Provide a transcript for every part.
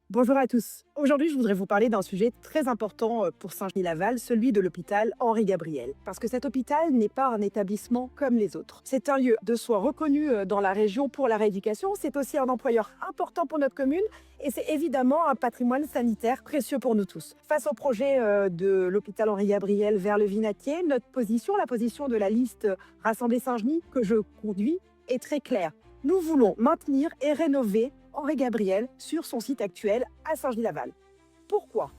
Bonjour à tous. Aujourd'hui, je voudrais vous parler d'un sujet très important pour Saint-Genis-Laval, celui de l'hôpital Henri-Gabriel. Parce que cet hôpital n'est pas un établissement comme les autres. C'est un lieu de soins reconnu dans la région pour la rééducation. C'est aussi un employeur important pour notre commune et c'est évidemment un patrimoine sanitaire précieux pour nous tous. Face au projet de l'hôpital Henri-Gabriel vers le Vinatier, notre position, la position de la liste Rassemblée Saint-Genis que je conduis, est très claire. Nous voulons maintenir et rénover Henri-Gabriel sur son site actuel à Saint-Genis-Laval. Pourquoi?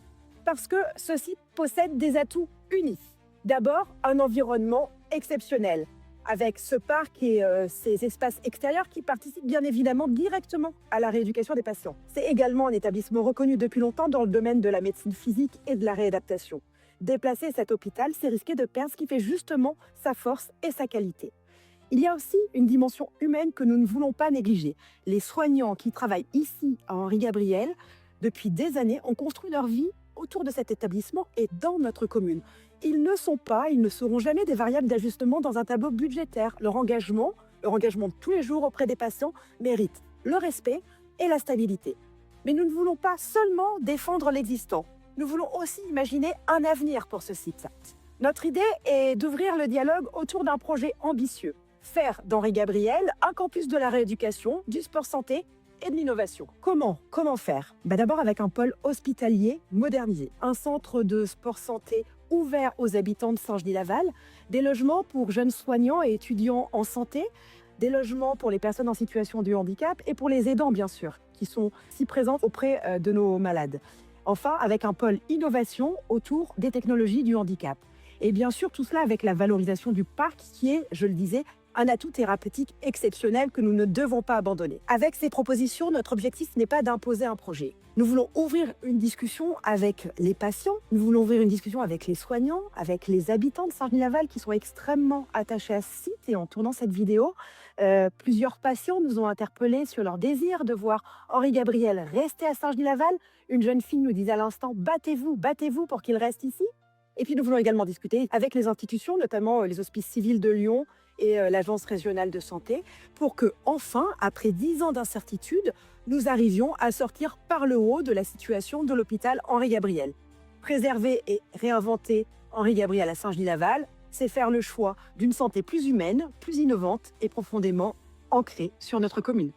Parce que ce site possède des atouts uniques. D'abord, un environnement exceptionnel, avec ce parc et ces espaces extérieurs qui participent bien évidemment directement à la rééducation des patients. C'est également un établissement reconnu depuis longtemps dans le domaine de la médecine physique et de la réadaptation. Déplacer cet hôpital, c'est risquer de perdre ce qui fait justement sa force et sa qualité. Il y a aussi une dimension humaine que nous ne voulons pas négliger. Les soignants qui travaillent ici à Henri-Gabriel, depuis des années, ont construit leur vie autour de cet établissement et dans notre commune. Ils ne seront jamais des variables d'ajustement dans un tableau budgétaire. Leur engagement de tous les jours auprès des patients, mérite le respect et la stabilité. Mais nous ne voulons pas seulement défendre l'existant. Nous voulons aussi imaginer un avenir pour ce site. Notre idée est d'ouvrir le dialogue autour d'un projet ambitieux. Faire d'Henri-Gabriel un campus de la rééducation, du sport santé et de l'innovation. Comment faire? D'abord avec un pôle hospitalier modernisé, un centre de sport santé ouvert aux habitants de Saint-Genis-Laval, des logements pour jeunes soignants et étudiants en santé, des logements pour les personnes en situation de handicap et pour les aidants bien sûr, qui sont si présents auprès de nos malades. Enfin, avec un pôle innovation autour des technologies du handicap. Et bien sûr, tout cela avec la valorisation du parc qui est, je le disais, un atout thérapeutique exceptionnel que nous ne devons pas abandonner. Avec ces propositions, notre objectif n'est pas d'imposer un projet. Nous voulons ouvrir une discussion avec les patients, nous voulons ouvrir une discussion avec les soignants, avec les habitants de Saint-Genis-Laval qui sont extrêmement attachés à ce site. Et en tournant cette vidéo, plusieurs patients nous ont interpellés sur leur désir de voir Henri-Gabriel rester à Saint-Genis-Laval. Une jeune fille nous disait à l'instant « battez-vous pour qu'il reste ici ». Et puis nous voulons également discuter avec les institutions, notamment les hospices civils de Lyon et l'Agence régionale de santé, pour que, enfin, après 10 ans d'incertitude, nous arrivions à sortir par le haut de la situation de l'hôpital Henri-Gabriel. Préserver et réinventer Henri-Gabriel à Saint-Genis-Laval, c'est faire le choix d'une santé plus humaine, plus innovante et profondément ancrée sur notre commune.